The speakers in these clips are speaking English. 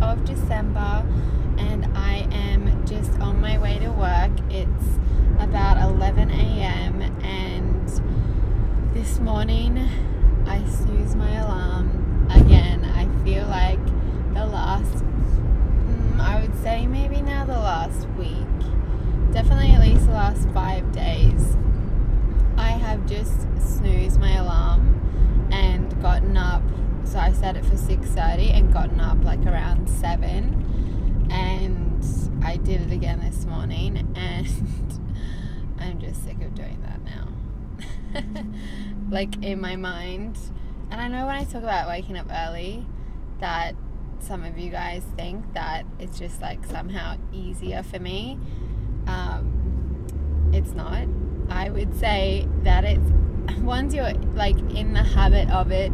of December, and I am just on my way to work. It's about 11 a.m. and this morning I snoozed my alarm again. I feel like the last, I would say maybe now the last week, definitely at least the last 5 days, I have just snoozed my alarm and gotten up. So I set it for 6:30 and gotten up like around 7, and I did it again this morning, and I'm just sick of doing that now. Like in my mind. And I know when I talk about waking up early that some of you guys think that it's just like somehow easier for me. It's not. I would say that it's, once you're like in the habit of it,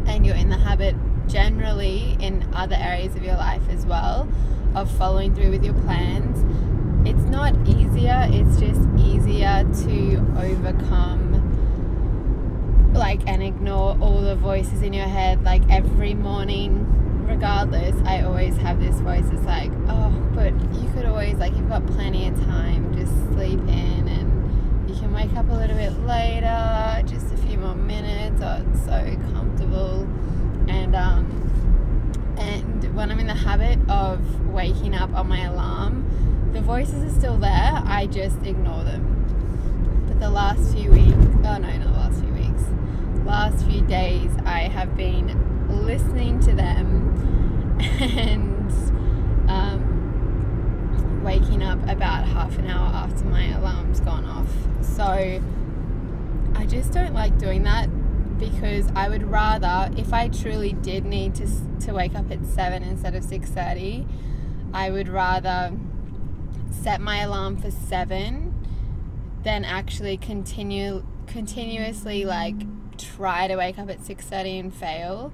and you're in the habit generally in other areas of your life as well of following through with your plans, it's not easier, it's just easier to overcome like and ignore all the voices in your head. Like every morning, regardless, I always have this voice that's like, oh, but you could always, like, you've got plenty of time, just sleep in and you can wake up a little bit later, just a few more minutes, oh, it's so comfortable. And when I'm in the habit of waking up on my alarm, the voices are still there, I just ignore them. But the last few days, I have been listening to them and waking up about half an hour after my alarm's gone off. So I just don't like doing that, because I would rather, if I truly did need to wake up at 7 instead of 6:30, I would rather set my alarm for 7 than actually continuously like try to wake up at 6:30 and fail.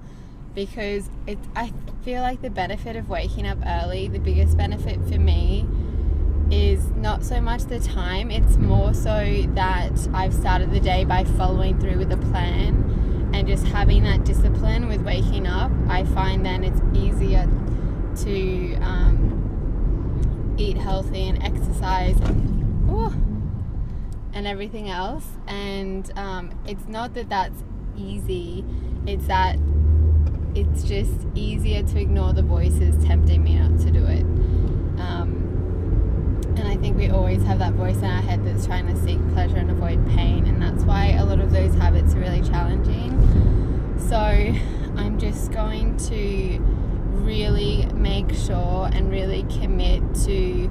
Because I feel like the benefit of waking up early, the biggest benefit for me, is not so much the time, it's more so that I've started the day by following through with a plan and just having that discipline with waking up. I find then it's easier to eat healthy and exercise and everything else. And it's not that that's easy, it's that it's just easier to ignore the voices tempting me not to do it. And I think we always have that voice in our head that's trying to seek pleasure and avoid pain, and that's why a lot of those habits are really challenging. So I'm just going to really make sure and really commit to,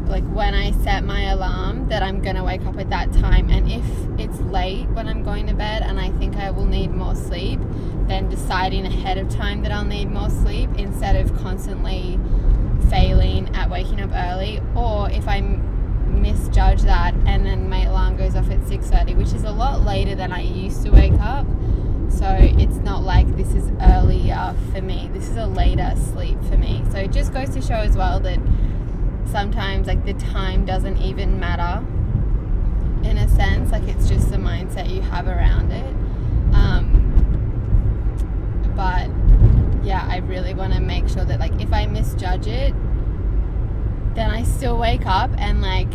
like, when I set my alarm, that I'm going to wake up at that time. And if it's late when I'm going to bed and I think I will need more sleep, then deciding ahead of time that I'll need more sleep instead of constantly failing at waking up early. Or if I misjudge that and then my alarm goes off at 6:30, which is a lot later than I used to wake up, so it's not like this is earlier for me, this is a later sleep for me. So it just goes to show as well that sometimes, like, the time doesn't even matter in a sense, like it's just the mindset you have around it. But yeah, I really want to make sure that, like, if I misjudge it, then I still wake up and, like,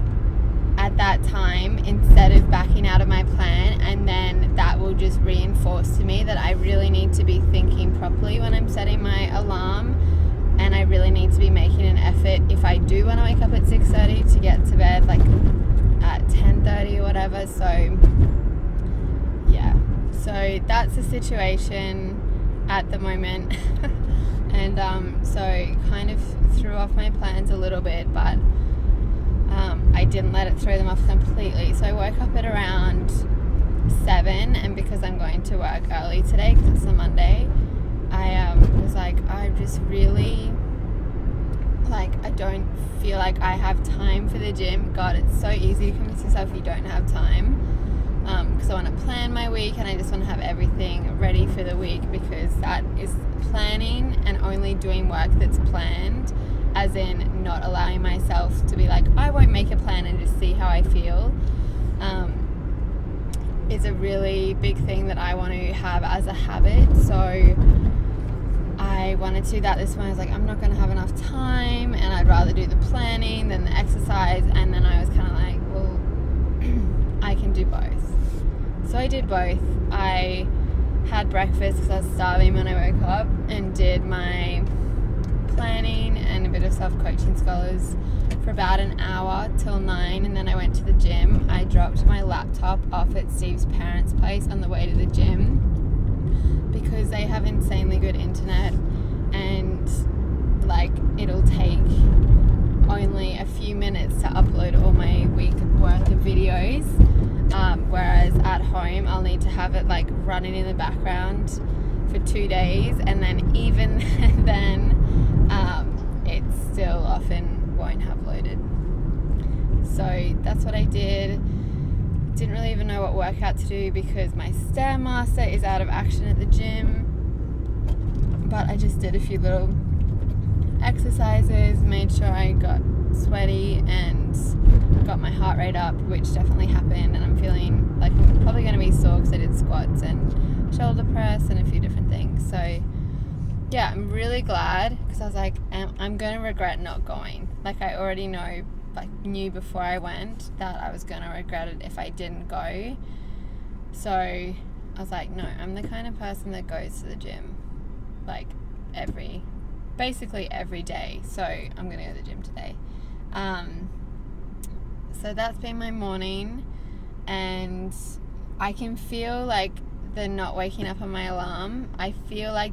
at that time, instead of backing out of my plan, and then that will just reinforce to me that I really need to be thinking properly when I'm setting my alarm, and I really need to be making an effort if I do want to wake up at 6:30 to get to bed like at 10:30 or whatever. So yeah, so that's the situation at the moment. And so kind of threw off my plans a little bit, but I didn't let it throw them off completely. So I woke up at around 7, and because I'm going to work early today because it's a Monday, I was like, I just really, like, I don't feel like I have time for the gym. God, it's so easy to convince yourself you don't have time, because I want to plan my week and I just want to have everything ready for the week, because that is planning and only doing work that's planned, as in not allowing myself to be like, I won't make a plan and just see how I feel, is a really big thing that I want to have as a habit. So I I wanted to do that this morning. I was like, I'm not going to have enough time, and I'd rather do the planning than the exercise. And then I was kind of like, well, I can do both. So I did both. I had breakfast because I was starving when I woke up, and did my planning and a bit of self-coaching scholars for about an hour till 9, and then I went to the gym. I dropped my laptop off at Steve's parents' place on the way to the gym because they have insanely good internet, and like it'll take only a few minutes to upload all my week worth of videos, whereas at home I'll need to have it like running in the background for 2 days, and then even then it still often won't have loaded. So that's what I did. Didn't really even know what workout to do because my Stairmaster is out of action at the gym, but I just did a few little exercises, made sure I got sweaty and got my heart rate up, which definitely happened, and I'm feeling like I'm probably going to be sore because I did squats and shoulder press and a few different things. So yeah, I'm really glad, because I was like, I'm going to regret not going. Like I already knew before I went that I was going to regret it if I didn't go. So I was like, no, I'm the kind of person that goes to the gym like basically every day. So I'm going to go to the gym today. So that's been my morning, and I can feel like the not waking up on my alarm, I feel like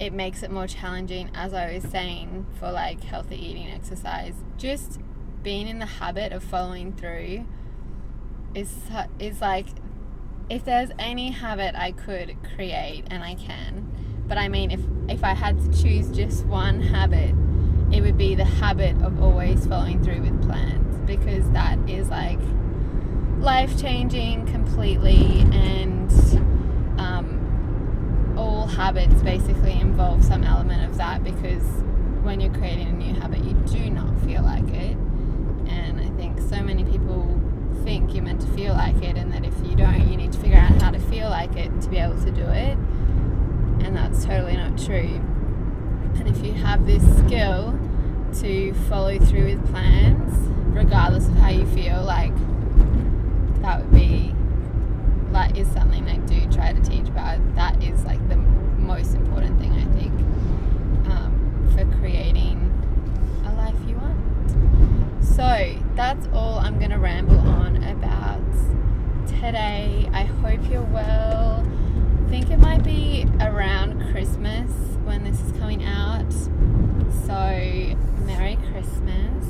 it makes it more challenging, as I was saying, for like healthy eating, exercise. Just being in the habit of following through is like, if there's any habit I could create, and I can, but I mean if I had to choose just one habit, it would be the habit of always following through with plans, because that is like life-changing completely. And all habits basically involve some element of that, because when you're creating a new habit, you do not feel like it. And I think so many people think you're meant to feel like it, and that if you don't, you need to figure out how to feel like it to be able to do it. And that's totally not true. And if you have this skill to follow through with plans, regardless of how you feel, like that would be, that is something I do try to teach about. That is like the most important thing, I think, for creating a life you want. So that's all I'm going to ramble on about today. I hope you're well. I think it might be around Christmas when this is coming out, so Merry Christmas.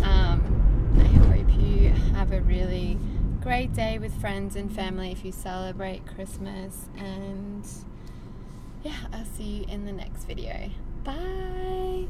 I hope you have a really great day with friends and family if you celebrate Christmas, and yeah, I'll see you in the next video. Bye.